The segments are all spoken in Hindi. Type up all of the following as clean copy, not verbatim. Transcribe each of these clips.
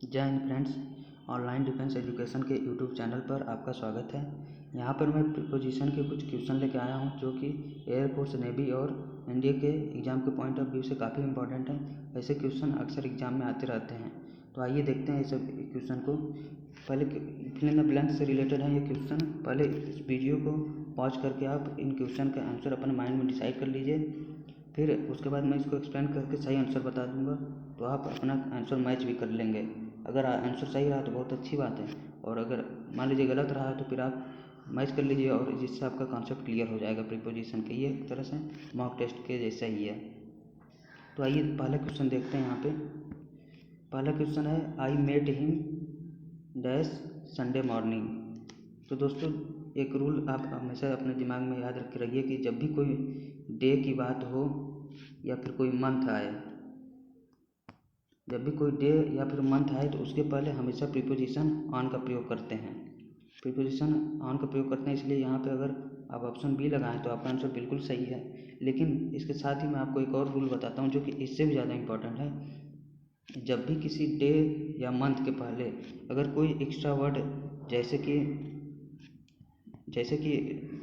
जय Hind friends. Online defence education के यूट्यूब चैनल पर आपका स्वागत है। यहाँ पर मैं प्रीपोजिशन के कुछ क्वेश्चन लेके आया हूँ जो कि एयरफोर्स, नेवी और इंडिया के एग्ज़ाम के पॉइंट ऑफ व्यू से काफ़ी इंपॉर्टेंट हैं। ऐसे क्वेश्चन अक्सर एग्ज़ाम में आते रहते हैं। तो आइए देखते हैं इस क्वेश्चन को। पहले फिल इन द ब्लैंक से रिलेटेड है ये क्वेश्चन। पहले इस वीडियो को पॉज करके आप इन क्वेश्चन का आंसर अपने माइंड में डिसाइड कर लीजिए। फिर उसके बाद मैं इसको एक्सप्लेन करके सही आंसर बता दूंगा, तो आप अपना आंसर मैच भी कर लेंगे। अगर आंसर सही रहा तो बहुत अच्छी बात है, और अगर मान लीजिए गलत रहा तो फिर आप मैच कर लीजिए, और जिससे आपका कॉन्सेप्ट क्लियर हो जाएगा प्रीपोजिशन के। ये एक तरह से मॉक टेस्ट के जैसा ही है। तो आइए पहला क्वेश्चन देखते हैं। यहाँ पे पहला क्वेश्चन है, I met him dash Sunday morning. तो दोस्तों, एक रूल आप हमेशा अपने दिमाग में याद रखे रहिए कि जब भी कोई डे की बात हो या फिर कोई मंथ आए, जब भी कोई डे या फिर मंथ आए तो उसके पहले हमेशा प्रीपोजिशन ऑन का प्रयोग करते हैं। प्रीपोजिशन ऑन का प्रयोग करते हैं, इसलिए यहाँ पे अगर आप ऑप्शन बी लगाएं तो आपका आंसर बिल्कुल सही है। लेकिन इसके साथ ही मैं आपको एक और रूल बताता हूँ जो कि इससे भी ज़्यादा इम्पोर्टेंट है। जब भी किसी डे या मंथ के पहले अगर कोई एक्स्ट्रा वर्ड, जैसे कि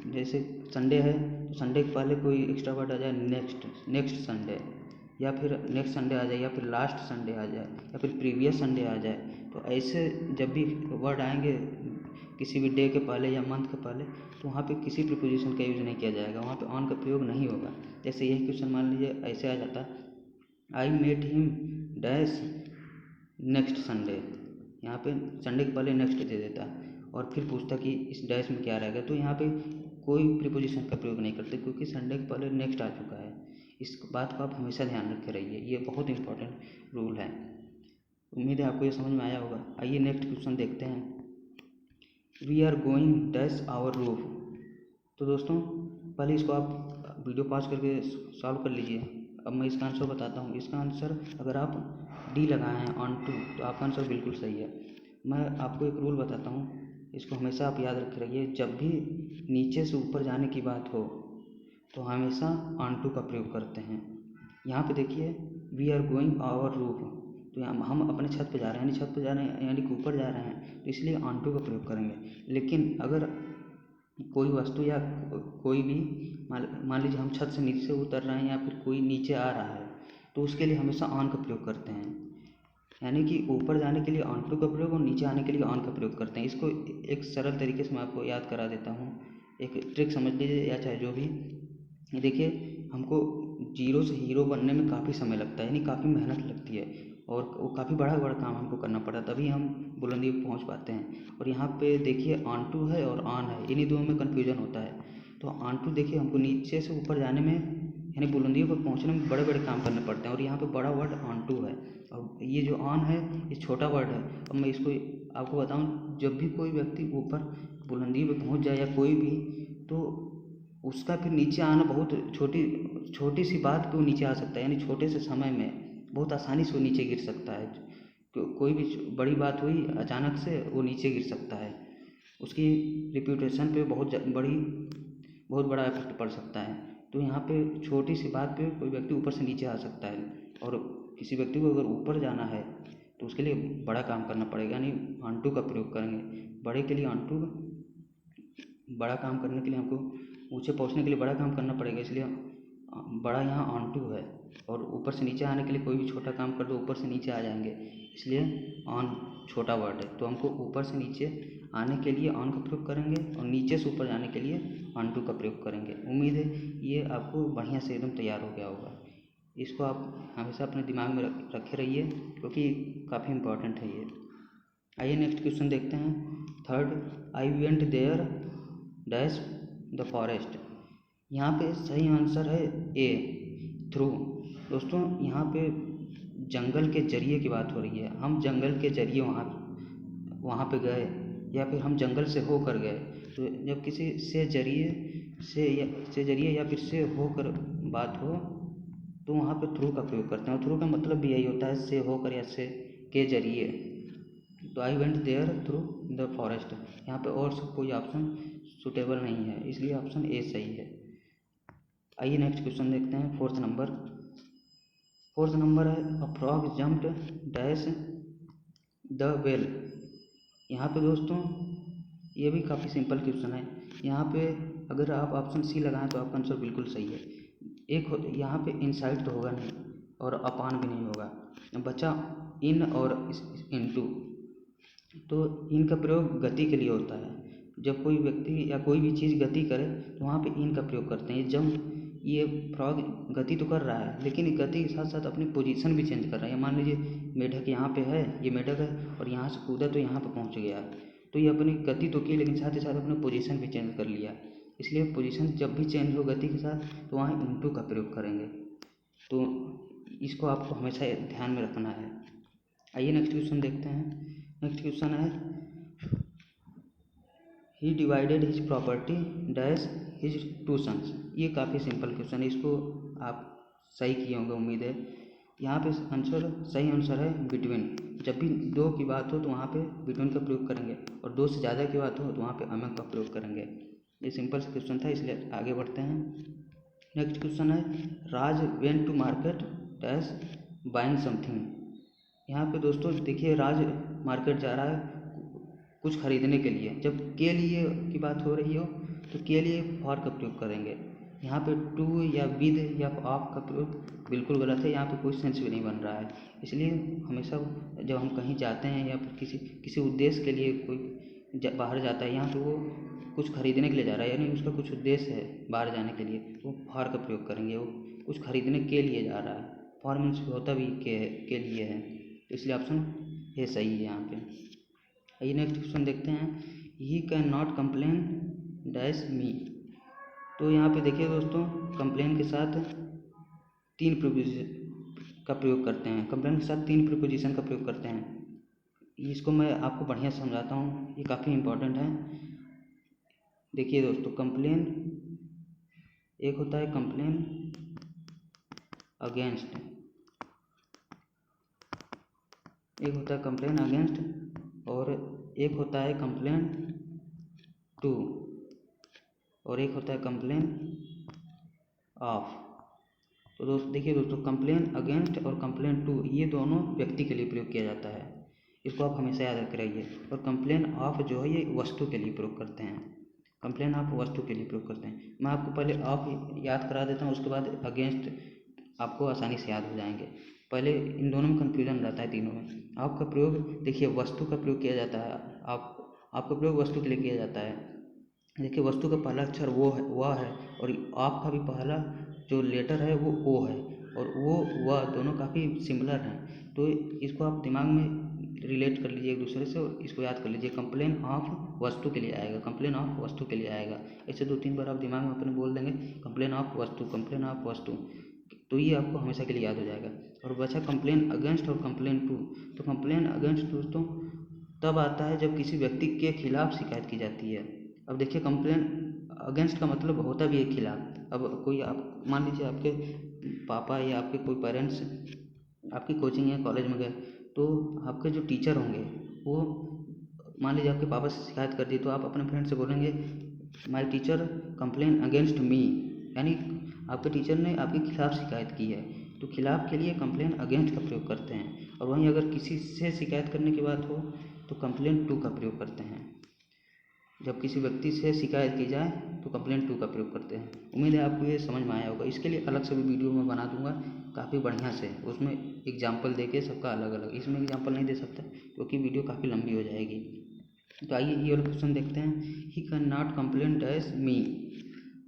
जैसे संडे है तो संडे के पहले कोई एक्स्ट्रा वर्ड आ जाए, नेक्स्ट संडे, या फिर नेक्स्ट संडे आ जाए, या फिर लास्ट संडे आ जाए, या फिर प्रीवियस संडे आ जाए, तो ऐसे जब भी वर्ड आएंगे किसी भी डे के पहले या मंथ के पहले, तो वहाँ पे किसी प्रीपोजिशन का यूज़ नहीं किया जाएगा, वहाँ पे ऑन का प्रयोग नहीं होगा। जैसे यही क्वेश्चन मान लीजिए ऐसे आ जाता, I met him dash next Sunday. यहाँ पे संडे के पहले नेक्स्ट दे देता और फिर पूछता कि इस डैश में क्या रहेगा। तो यहाँ पे कोई प्रीपोजिशन का प्रयोग नहीं करते, क्योंकि संडे के पहले नेक्स्ट आ चुका है। इस बात को आप हमेशा ध्यान रखे रहिए, ये बहुत इंपॉर्टेंट रूल है। उम्मीद है आपको ये समझ में आया होगा। आइए नेक्स्ट क्वेश्चन देखते हैं। We are going dash our roof. तो दोस्तों, पहले इसको आप वीडियो पॉज करके सॉल्व कर लीजिए। अब मैं इसका आंसर बताता हूँ। इसका आंसर अगर आप डी लगाए हैं ऑन टू, तो आपका आंसर बिल्कुल सही है। मैं आपको एक रूल बताता हूँ, इसको हमेशा आप याद रखे रहिए। जब भी नीचे से ऊपर जाने की बात हो तो हमेशा ऑन टू का प्रयोग करते हैं। यहाँ पे देखिए, we are going our roof, तो यहाँ हम अपने छत पे जा रहे हैं, यानी छत पे जा रहे हैं, यानी कि ऊपर जा रहे हैं, तो इसलिए ऑन टू का प्रयोग करेंगे। लेकिन अगर कोई वस्तु या कोई भी मान लीजिए हम छत से नीचे उतर रहे हैं या फिर कोई नीचे आ रहा है, तो उसके लिए हमेशा ऑन का प्रयोग करते हैं। यानी कि ऊपर जाने के लिए ऑन टू का प्रयोग और नीचे आने के लिए ऑन का प्रयोग करते हैं। इसको एक सरल तरीके से मैं आपको याद करा देता हूँ, एक ट्रिक समझ लीजिए या चाहे जो भी। देखिए, हमको जीरो से हीरो बनने में काफ़ी समय लगता है, यानी काफ़ी मेहनत लगती है, और वो काफ़ी बड़ा बड़ा काम हमको करना पड़ता है, तभी हम बुलंदी पर पहुँच पाते हैं। और यहाँ पे देखिए ऑन टू है और ऑन है, इन्हीं दोनों में कन्फ्यूजन होता है। तो ऑन टू देखिए, हमको नीचे से ऊपर जाने में यानी बुलंदियों पर पहुँचने में बड़े बड़े काम करने पड़ते हैं, और यहाँ पे बड़ा वर्ड ऑन टू है, और ये जो ऑन है ये छोटा वर्ड है। अब मैं इसको आपको बताऊँ, जब भी कोई व्यक्ति ऊपर बुलंदी पर पहुँच जाए या कोई भी, तो उसका फिर नीचे आना बहुत छोटी सी बात पे वो नीचे आ सकता है, यानी छोटे से समय में बहुत आसानी से वो नीचे गिर सकता है। कोई भी बड़ी बात हुई अचानक से, वो नीचे गिर सकता है, उसकी रिप्यूटेशन पे बहुत बड़ा इफेक्ट पड़ सकता है। तो यहाँ पे छोटी सी बात पे कोई व्यक्ति ऊपर से नीचे आ सकता है, और किसी व्यक्ति को अगर ऊपर जाना है तो उसके लिए बड़ा काम करना पड़ेगा, यानी ऑन टू का प्रयोग करेंगे। बड़े के लिए ऑन टू, बड़ा काम करने के लिए हमको ऊँचे पहुँचने के लिए बड़ा काम करना पड़ेगा, इसलिए बड़ा यहाँ ऑन टू है। और ऊपर से नीचे आने के लिए कोई भी छोटा काम कर दो ऊपर से नीचे आ जाएंगे, इसलिए ऑन छोटा वर्ड है। तो हमको ऊपर से नीचे आने के लिए ऑन का प्रयोग करेंगे, और नीचे से ऊपर जाने के लिए ऑन टू का प्रयोग करेंगे। उम्मीद है ये आपको बढ़िया से एकदम तैयार हो गया होगा। इसको आप हमेशा अपने दिमाग में रखे रहिए, क्योंकि काफ़ी इम्पोर्टेंट है ये। आइए नेक्स्ट क्वेश्चन देखते हैं। Third, I went there dash the forest. यहाँ पे सही आंसर है ए, थ्रू। दोस्तों, यहाँ पे जंगल के जरिए की बात हो रही है। हम जंगल के जरिए वहाँ पे गए, या फिर हम जंगल से होकर गए। तो जब किसी से जरिए या फिर से होकर बात हो, तो वहाँ पे थ्रू का प्रयोग करते हैं, और थ्रू का मतलब भी यही होता है, से होकर या से के जरिए। तो I went there through the forest, यहाँ पे और कोई ऑप्शन सुटेबल नहीं है, इसलिए ऑप्शन ए सही है। आइए नेक्स्ट क्वेश्चन देखते हैं। फोर्थ नंबर है, a frog jumped dash the well. यहाँ पे दोस्तों ये भी काफ़ी सिंपल क्वेश्चन है। यहाँ पे अगर आप ऑप्शन सी लगाएं तो आपका आंसर बिल्कुल सही है। यहाँ पे इनसाइड तो होगा नहीं और अपान भी नहीं होगा, बचा इन और इनटू। तो इनका प्रयोग गति के लिए होता है। जब कोई व्यक्ति या कोई भी चीज़ गति करे तो वहाँ पे इन का प्रयोग करते हैं। जब ये फ्रॉग गति तो कर रहा है लेकिन गति के साथ साथ अपनी पोजीशन भी चेंज कर रहा है। मान लीजिए मेढक यहाँ पे है, ये मेढक है और यहाँ से कूदा तो यहाँ पे पहुँच गया, तो ये अपनी गति तो की लेकिन साथ ही साथ अपनी पोजीशन भी चेंज कर लिया। इसलिए पोजीशन जब भी चेंज हो गति के साथ तो वहाँ इनटू का प्रयोग करेंगे। तो इसको आपको हमेशा ध्यान में रखना है। आइए नेक्स्ट क्वेश्चन देखते हैं। नेक्स्ट क्वेश्चन है he divided his property dash his two sons. ये काफ़ी सिंपल क्वेश्चन है, इसको आप सही किए होंगे उम्मीद है। यहाँ पे सही आंसर है बिटवीन। जब भी दो की बात हो तो वहाँ पे बिटवीन का प्रयोग करेंगे और दो से ज़्यादा की बात हो तो वहाँ पे अमक का प्रयोग करेंगे। ये सिंपल सा क्वेश्चन था, इसलिए आगे बढ़ते हैं। नेक्स्ट क्वेश्चन है Raj went to market dash buying something. यहाँ पे दोस्तों देखिए राज मार्केट जा रहा है कुछ खरीदने के लिए। जब के लिए की बात हो रही हो तो के लिए फॉर का प्रयोग करेंगे। यहाँ पे टू या विद या ऑफ का प्रयोग बिल्कुल गलत है, यहाँ पे कोई सेंस भी नहीं बन रहा है। इसलिए हमेशा जब हम कहीं जाते हैं या फिर किसी उद्देश्य के लिए कोई बाहर जाता है, यहाँ पे वो कुछ खरीदने के लिए जा रहा है यानी उसका कुछ उद्देश्य है बाहर जाने के लिए, तो फॉर का प्रयोग करेंगे। वो कुछ खरीदने के लिए जा रहा है, फॉर मीन्स होता भी के लिए है, तो इसलिए ऑप्शन ये सही है यहाँ पे। आइए नेक्स्ट क्वेश्चन देखते हैं he can not complain dash मी। तो यहाँ पे देखिए दोस्तों कंप्लेन के साथ तीन प्रीपोजिशन का प्रयोग करते हैं। कंप्लेन के साथ तीन प्रीपोजिशन का प्रयोग करते हैं। इसको मैं आपको बढ़िया समझाता हूँ, ये काफ़ी इम्पोर्टेंट है। देखिए दोस्तों कंप्लेन एक होता है कंप्लेन अगेंस्ट, एक होता है कंप्लेन अगेंस्ट और एक होता है कंप्लेन टू और एक होता है कंप्लेन ऑफ। तो दोस्तों देखिए दोस्तों कंप्लेन अगेंस्ट और कंप्लेन टू ये दोनों व्यक्ति के लिए प्रयोग किया जाता है, इसको आप हमेशा याद रख रहिए। और कंप्लेन ऑफ जो है ये वस्तु के लिए प्रयोग करते हैं। कंप्लेन ऑफ वस्तु के लिए प्रयोग करते हैं। मैं आपको पहले ऑफ याद करा देता हूँ, उसके बाद अगेंस्ट आपको आसानी से याद हो जाएंगे। पहले इन दोनों में कन्फ्यूजन रहता है तीनों में। ऑफ का प्रयोग देखिए वस्तु का प्रयोग किया जाता है, आपका प्रयोग वस्तु के लिए किया जाता है। देखिए वस्तु का पहला अक्षर वो है वह है और ऑफ का भी पहला जो लेटर है वो ओ है और वो वह दोनों काफ़ी सिमिलर हैं। तो इसको आप दिमाग में रिलेट कर लीजिए एक दूसरे से और इसको याद कर लीजिए। कंप्लेन ऑफ वस्तु के लिए आएगा, कंप्लेन ऑफ वस्तु के लिए आएगा। ऐसे 2-3 बार आप दिमाग में अपने बोल देंगे कंप्लेन ऑफ वस्तु, कंप्लेन ऑफ वस्तु, तो ये आपको हमेशा के लिए याद हो जाएगा। और बचा कंप्लेन अगेंस्ट और कंप्लेन टू। तो कंप्लेन अगेंस्ट दोस्तों तब आता है जब किसी व्यक्ति के खिलाफ शिकायत की जाती है। अब देखिए कंप्लेन अगेंस्ट का मतलब होता भी है खिलाफ। अब कोई आप मान लीजिए आपके पापा या आपके कोई पेरेंट्स आपकी कोचिंग या कॉलेज में गए तो आपके जो टीचर होंगे वो मान लीजिए आपके पापा से शिकायत कर दी, तो आप अपने फ्रेंड से बोलेंगे my teacher complain against me, यानी आपके टीचर ने आपके खिलाफ शिकायत की है। तो खिलाफ के लिए कंप्लेन अगेंस्ट का प्रयोग करते हैं। और वहीं अगर किसी से शिकायत करने की बात हो तो कंप्लेन टू का प्रयोग करते हैं। जब किसी व्यक्ति से शिकायत की जाए तो कंप्लेन टू का प्रयोग करते हैं। उम्मीद है आपको ये समझ में आया होगा। इसके लिए अलग से भी वीडियो मैं बना दूंगा काफ़ी बढ़िया से, उसमें एग्जाम्पल देके सबका अलग अलग। इसमें एग्जाम्पल नहीं दे सकता क्योंकि वीडियो काफ़ी लंबी हो जाएगी। तो आइए ये वाला क्वेश्चन देखते हैं he can not complain dash मी।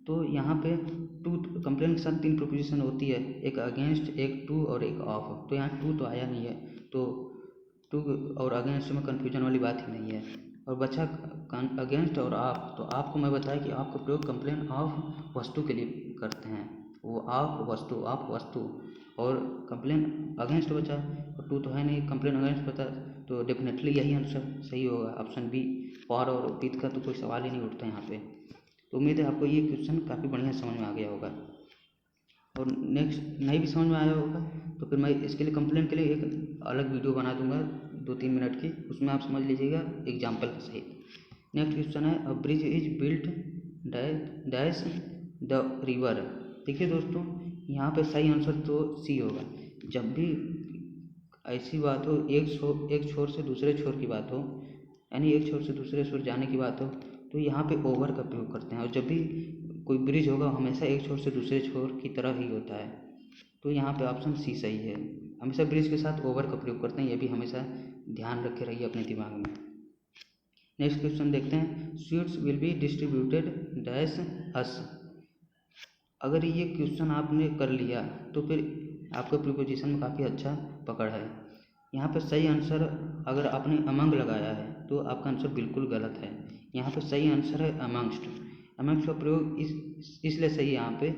तो यहाँ पे टू कंप्लेन के साथ तीन प्रोपोजिशन होती है, एक अगेंस्ट, एक टू और एक ऑफ। तो यहाँ टू तो आया नहीं है, तो टू और अगेंस्ट में कन्फ्यूजन वाली बात ही नहीं है। और बचा अगेंस्ट और ऑफ। तो आपको मैं बताया कि आपका प्रयोग कंप्लेन ऑफ वस्तु के लिए करते हैं, वो ऑफ वस्तु, ऑफ वस्तु। और कंप्लेन अगेंस्ट बचा और टू तो है नहीं, कंप्लेन अगेंस्ट बचा, तो डेफिनेटली यही आंसर सही होगा, ऑप्शन बी। फॉर और विद का तो कोई सवाल ही नहीं उठता यहाँ पे। तो उम्मीद है आपको ये क्वेश्चन काफ़ी बढ़िया समझ में आ गया होगा। और नेक्स्ट नहीं भी समझ में आया होगा तो फिर मैं इसके लिए कंप्लेन के लिए एक अलग वीडियो बना दूंगा 2-3 मिनट की, उसमें आप समझ लीजिएगा एग्जाम्पल के सहित। नेक्स्ट क्वेश्चन है अ bridge is built dash the river. देखिए दोस्तों यहाँ पे सही आंसर तो सी होगा। जब भी ऐसी बात हो एक छोर से दूसरे छोर की बात हो, यानी एक छोर से दूसरे छोर जाने की बात हो, तो यहाँ पे ओवर का प्रयोग करते हैं। और जब भी कोई ब्रिज होगा हमेशा एक छोर से दूसरे छोर की तरह ही होता है, तो यहाँ पे ऑप्शन सी सही है। हमेशा ब्रिज के साथ ओवर का प्रयोग करते हैं, ये भी हमेशा ध्यान रखे रहिए अपने दिमाग में। नेक्स्ट क्वेश्चन देखते हैं, sweets will be distributed dash us. अगर ये क्वेश्चन आपने कर लिया तो फिर आपका प्रीपोजिशन में काफ़ी अच्छा पकड़ है। यहाँ पे सही आंसर अगर आपने अमंग लगाया है तो आपका आंसर बिल्कुल गलत है। यहाँ पे सही आंसर है अमंगस्ट। अमंगस्ट का प्रयोग इसलिए सही है यहाँ पे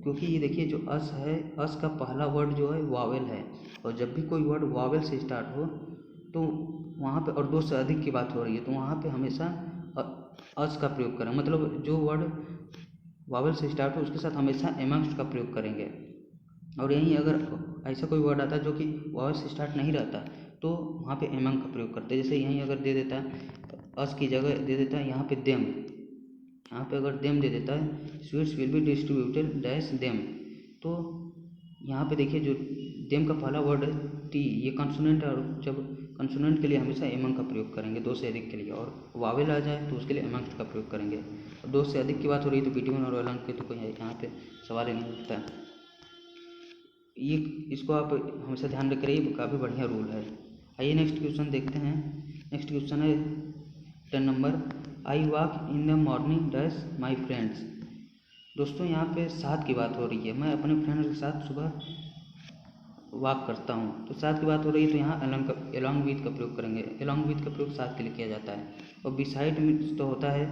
क्योंकि ये देखिए जो अस है, अस का पहला वर्ड जो है वावेल है, और जब भी कोई वर्ड वावेल से स्टार्ट हो तो वहाँ पे, और दो से अधिक की बात हो रही है तो वहाँ पे हमेशा अस का प्रयोग करें। मतलब जो वर्ड वावेल से स्टार्ट हो उसके साथ हमेशा एमंगस्ट का प्रयोग करेंगे। और यहीं अगर ऐसा कोई वर्ड आता जो कि वावेल से स्टार्ट नहीं रहता तो वहाँ पे एमंग का प्रयोग करते हैं। जैसे यहीं अगर दे देता अस की जगह दे देता है यहाँ पे देम, यहाँ पे अगर देम दे देता है sweets will be distributed dash them, तो यहाँ पे देखिए जो देम का पहला वर्ड है टी, ये कंसोनेंट है, और जब कंसोनेंट के लिए हमेशा एमंग का प्रयोग करेंगे दो से अधिक के लिए, और वावेल आ जाए तो उसके लिए एमंग का प्रयोग करेंगे। और दो से अधिक की बात हो रही है तो बिटवीन और अलंग के तो कोई यहाँ पे सवाल ही नहीं उठता। ये इसको आप हमेशा ध्यान रख रहिए, काफ़ी बढ़िया रूल है। आइए नेक्स्ट क्वेश्चन देखते हैं। नेक्स्ट क्वेश्चन है 10 number, I walk in the morning dash my friends. दोस्तों यहाँ पे साथ की बात हो रही है, मैं अपने फ्रेंड्स के साथ सुबह वॉक करता हूँ, तो साथ की बात हो रही है तो यहाँ अलॉन्ग विथ का प्रयोग करेंगे। अलॉन्ग विथ का प्रयोग साथ के लिए किया जाता है। और बिसाइड मीन्स तो होता है,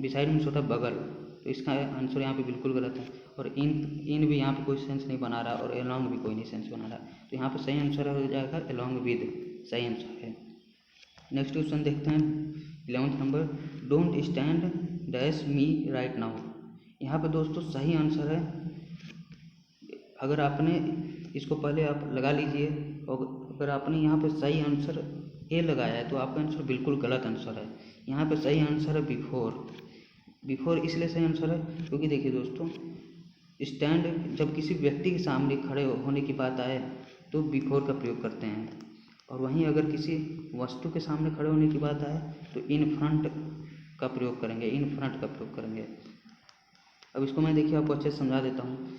बिसाइड मीन्स होता है बगल, तो इसका आंसर यहाँ पे बिल्कुल गलत है। और इन भी यहाँ पे कोई सेंस नहीं बना रहा, और अलॉन्ग भी कोई नहीं सेंस बना रहा, तो यहाँ पे सही आंसर हो जाएगा अलॉन्ग विद, सही आंसर है। नेक्स्ट क्वेश्चन देखते हैं 11th number, don't stand dash me right now. यहाँ पे दोस्तों सही आंसर है, अगर आपने इसको पहले आप लगा लीजिए, और अगर आपने यहाँ पे सही आंसर ए लगाया है तो आपका आंसर बिल्कुल गलत आंसर है। यहाँ पे सही आंसर है बिफोर। बिफोर इसलिए सही आंसर है क्योंकि देखिए दोस्तों, स्टैंड जब किसी व्यक्ति के सामने खड़े होने की बात आए तो बिफोर का प्रयोग करते हैं, और वहीं अगर किसी वस्तु के सामने खड़े होने की बात आए तो इन फ्रंट का प्रयोग करेंगे, इन फ्रंट का प्रयोग करेंगे। अब इसको मैं देखिए आपको अच्छे से समझा देता हूँ।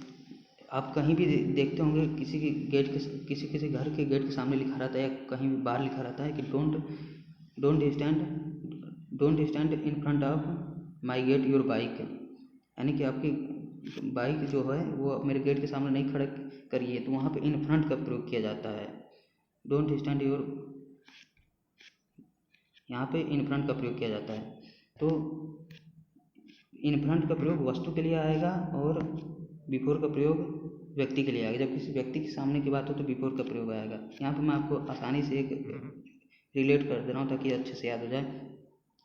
आप कहीं भी देखते होंगे किसी की गेट के किसी घर के गेट के सामने लिखा रहता है या कहीं भी बाहर लिखा रहता है कि don't stand in front of my get your bike, यानी कि आपकी बाइक जो है वो मेरे गेट के सामने नहीं खड़े करिए, तो वहाँ पे इन फ्रंट का प्रयोग किया जाता है। डोंट स्टैंड योर, यहाँ पे इन फ्रंट का प्रयोग किया जाता है। तो इन फ्रंट का प्रयोग वस्तु के लिए आएगा और बिफोर का प्रयोग व्यक्ति के लिए आएगा। जब किसी व्यक्ति के सामने की बात हो तो बिफोर का प्रयोग आएगा। यहाँ पे मैं आपको आसानी से एक रिलेट कर दे रहा हूँ ताकि अच्छे से याद हो जाए।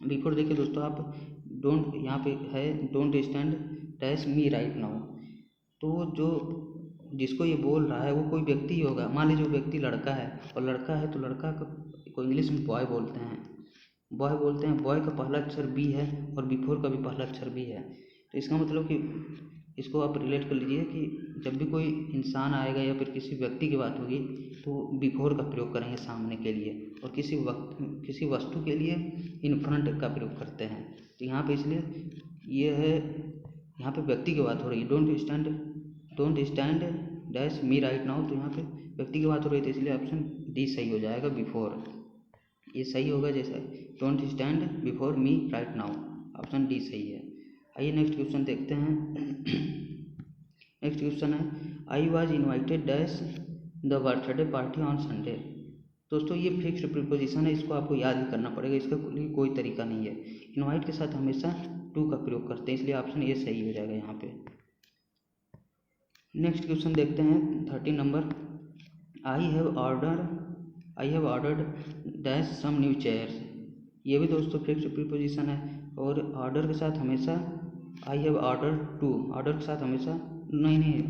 बिफोर देखिए दोस्तों, आप डोंट, यहाँ पे है don't stand dash me right now, तो जो जिसको ये बोल रहा है वो कोई व्यक्ति ही होगा। मान लीजिए वो व्यक्ति लड़का है, और लड़का है तो लड़का को इंग्लिश में बॉय बोलते हैं, बॉय का पहला अक्षर बी है और बिफोर का भी पहला अक्षर बी है। तो इसका मतलब कि इसको आप रिलेट कर लीजिए कि जब भी कोई इंसान आएगा या फिर किसी व्यक्ति की बात होगी तो बिफोर का प्रयोग करेंगे सामने के लिए, और किसी वस्तु के लिए इन फ्रंट का प्रयोग करते हैं। तो यहाँ पे इसलिए ये है, यहाँ पे व्यक्ति की बात हो रही है, don't stand dash me right now, तो यहाँ पे व्यक्ति की बात हो रही है, तो इसलिए ऑप्शन डी सही हो जाएगा, बिफोर। ये सही होगा, जैसा don't stand before me right now, option D सही है। आइए नेक्स्ट क्वेश्चन देखते हैं। नेक्स्ट क्वेश्चन है, I was invited dash the birthday party on Sunday. दोस्तों ये फिक्स्ड प्रीपोजिशन है, इसको आपको याद ही करना पड़ेगा, इसका कोई तरीका नहीं है। इन्वाइट के साथ हमेशा टू का प्रयोग करते हैं, इसलिए ऑप्शन ए सही हो जाएगा यहाँ पे। नेक्स्ट क्वेश्चन देखते हैं 13 number, I have ordered dash some new chairs. ये भी दोस्तों फिक्स्ड प्रीपोजिशन है, और ऑर्डर के साथ हमेशा I have ordered to, order के साथ हमेशा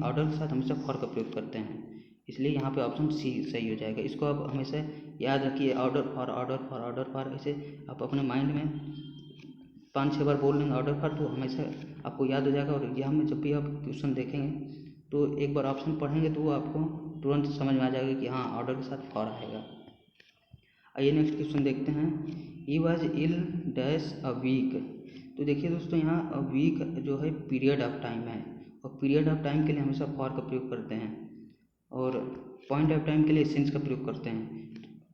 ऑर्डर के साथ हमेशा फॉर का प्रयोग करते हैं, इसलिए यहाँ पे ऑप्शन सी सही हो जाएगा। इसको आप हमेशा याद रखिए, ऑर्डर फॉर, ऐसे आप अपने माइंड में 5-6 बार बोल लेंगे ऑर्डर फॉर, तो हमेशा आपको याद हो जाएगा। और एग्जाम में जब भी आप क्वेश्चन देखेंगे तो एक बार ऑप्शन पढ़ेंगे तो वो आपको तुरंत समझ में आ जाएगा कि हाँ ऑर्डर के साथ फॉर आएगा। आइए नेक्स्ट क्वेश्चन देखते हैं। He was ill dash a week. तो देखिए दोस्तों यहाँ अ वीक जो है पीरियड ऑफ टाइम है, और पीरियड ऑफ टाइम के लिए हमेशा फॉर का प्रयोग करते हैं, और पॉइंट ऑफ टाइम के लिए सिंस का प्रयोग करते हैं।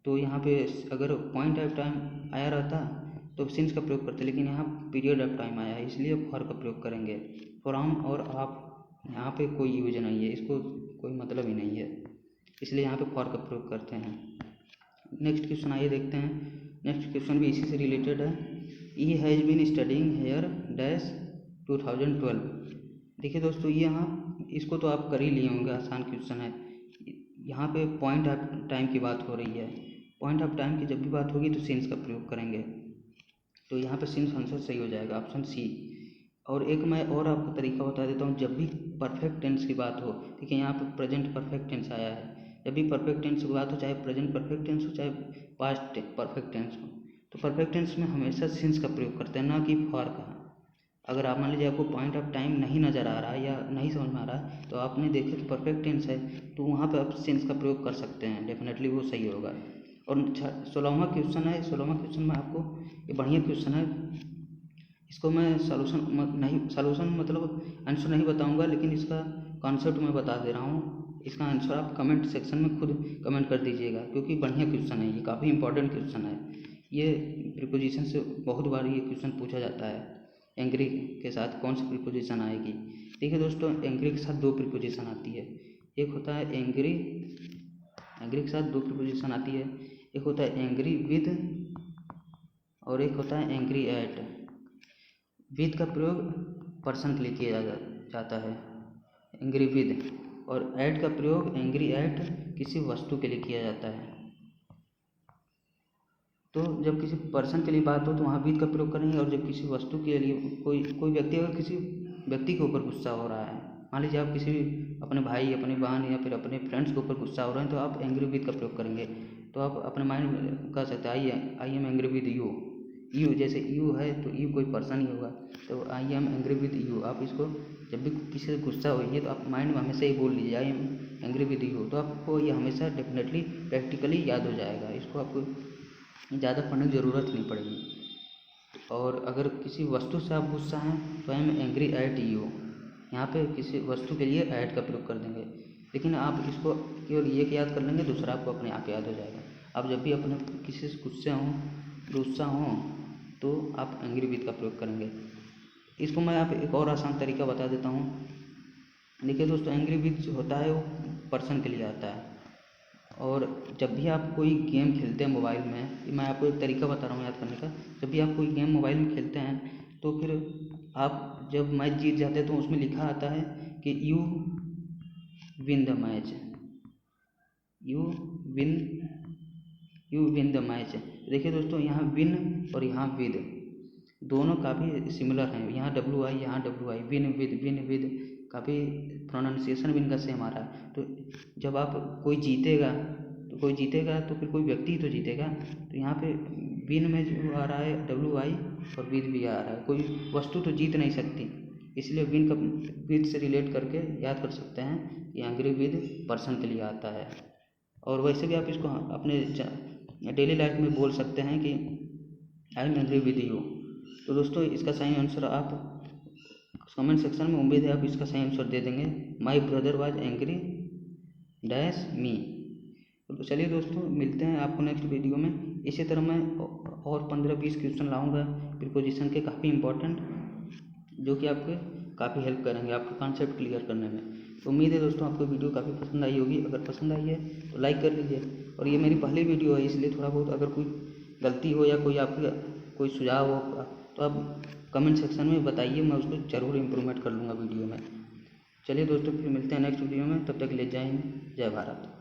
तो यहाँ पे अगर पॉइंट ऑफ टाइम आया रहता तो सिंस का प्रयोग करते, लेकिन यहाँ पीरियड ऑफ टाइम आया है इसलिए फॉर का प्रयोग करेंगे। फ्रॉम और आप यहाँ पे कोई यूज नहीं है, इसको कोई मतलब ही नहीं है, इसलिए यहाँ पे फॉर का प्रयोग करते हैं। नेक्स्ट क्वेश्चन आइए देखते हैं। नेक्स्ट क्वेश्चन भी इसी से रिलेटेड है। He has been studying here dash 2012। देखिए दोस्तों ये यहाँ इसको तो आप कर ही लिए होंगे, आसान क्वेश्चन है। यहाँ पे पॉइंट ऑफ टाइम की बात हो रही है, पॉइंट ऑफ टाइम की जब भी बात होगी तो सिंस का प्रयोग करेंगे, तो यहाँ पे सिंस आंसर सही हो जाएगा, ऑप्शन सी। और एक मैं और आपको तरीका बता देता हूँ, जब भी परफेक्ट टेंस की बात हो, ठीक है, यहाँ पे प्रेजेंट परफेक्ट टेंस आया है, जब भी परफेक्ट टेंस की बात हो, चाहे प्रेजेंट परफेक्ट टेंस हो चाहे पास्ट परफेक्ट टेंस हो, तो परफेक्ट टेंस में हमेशा सिंस का प्रयोग करते हैं, ना कि फॉर का। अगर आप मान लीजिए आपको पॉइंट ऑफ टाइम नहीं नज़र आ रहा है या नहीं समझ में आ रहा है, तो आपने देखे कि परफेक्ट टेंस है तो वहाँ पे आप सिंस का प्रयोग कर सकते हैं, डेफिनेटली वो सही होगा। और 16वां क्वेश्चन है। 16वां क्वेश्चन में आपको ये बढ़िया क्वेश्चन है, इसको मैं सॉल्यूशन मतलब आंसर नहीं बताऊंगा, लेकिन इसका कॉन्सेप्ट मैं बता दे रहा हूँ। इसका आंसर आप कमेंट सेक्शन में खुद कमेंट कर दीजिएगा, क्योंकि बढ़िया क्वेश्चन है, ये काफ़ी इंपॉर्टेंट क्वेश्चन है। ये प्रीपोजिशन से बहुत बार ये क्वेश्चन पूछा जाता है, एंग्री के साथ कौन सी प्रीपोजिशन आएगी। देखिए दोस्तों एंग्री के साथ दो प्रीपोजिशन आती है, एक होता है एंग्री के साथ दो प्रीपोजिशन आती है, एक होता है एंग्री विद और एक होता है एंग्री एट। विद का प्रयोग पर्सन के लिए किया जाता है एंग्री विद, और एट का प्रयोग एंग्री एट किसी वस्तु के लिए किया जाता है। तो जब किसी पर्सन के लिए बात हो तो वहाँ विद का प्रयोग करेंगे, और जब किसी वस्तु के लिए कोई व्यक्ति अगर किसी व्यक्ति के ऊपर गुस्सा हो रहा है, मान लीजिए आप किसी अपने भाई अपनी बहन या फिर अपने फ्रेंड्स के ऊपर गुस्सा हो रहे हैं, तो आप एंग्री विद का प्रयोग करेंगे। तो आप अपने माइंड में कह सकते हैं I am angry with you. You जैसे यू है तो यू कोई पर्सन ही होगा, तो I am angry with you. आप इसको जब भी किसी से गुस्सा होइए तो आप माइंड में हमेशा ही बोल लीजिए I am angry with you, तो आपको ये हमेशा डेफिनेटली प्रैक्टिकली याद हो जाएगा, इसको आपको ज़्यादा पढ़ने की ज़रूरत नहीं पड़ेगी। और अगर किसी वस्तु से आप गुस्सा हैं तो I am angry at you, यहाँ पे किसी वस्तु के लिए एट का प्रयोग कर देंगे, लेकिन आप इसको केवल ये याद कर लेंगे, दूसरा आपको अपने आप याद हो जाएगा। आप जब भी अपने किसी से गुस्सा हों तो आप एंग्री विद का प्रयोग करेंगे। इसको मैं आप एक और आसान तरीका बता देता हूँ। देखिए दोस्तों एंग्री विद जो होता है वो पर्सन के लिए आता है, और जब भी आप कोई गेम खेलते हैं मोबाइल में, मैं आपको एक तरीका बता रहा हूँ याद करने का, जब भी आप कोई गेम मोबाइल में खेलते हैं तो फिर आप जब मैच जीत जाते हैं तो उसमें लिखा आता है कि you win the match, you win the match. देखिए दोस्तों यहाँ विन और यहाँ विद दोनों काफ़ी सिमिलर हैं, यहाँ WI यहाँ WI, विन विद काफ़ी प्रोनाउंसिएशन भी इनका सेम आ रहा है। तो जब आप कोई जीतेगा तो फिर कोई व्यक्ति ही तो जीतेगा, तो यहाँ पे विन में जो आ रहा है WI और विद भी आ रहा है, कोई वस्तु तो जीत नहीं सकती, इसलिए विन का विद से रिलेट करके याद कर सकते हैं कि एंग्री विद पर्सन के लिए आता है। और वैसे भी आप इसको अपने डेली लाइफ में बोल सकते हैं कि I am angry with you. तो दोस्तों इसका सही आंसर आप कमेंट सेक्शन में, उम्मीद है आप इसका सही आंसर दे देंगे। My brother was angry dash मी। तो चलिए दोस्तों मिलते हैं आपको नेक्स्ट वीडियो में। इसी तरह मैं और 15-20 क्वेश्चन लाऊंगा प्रीपोजिशन के, काफ़ी इंपॉर्टेंट, जो कि आपके काफ़ी हेल्प करेंगे आपके कॉन्सेप्ट क्लियर करने में। तो उम्मीद है दोस्तों आपको वीडियो काफ़ी पसंद आई होगी। अगर पसंद आई है तो लाइक कर लीजिए, और ये मेरी पहली वीडियो है इसलिए थोड़ा बहुत अगर कोई गलती हो या कोई आपका कोई सुझाव हो तो आप कमेंट सेक्शन में बताइए, मैं उसको ज़रूर इम्प्रूवमेंट कर लूँगा वीडियो में। चलिए दोस्तों फिर मिलते हैं नेक्स्ट वीडियो में, तब तक के लिए जय हिंद जय भारत।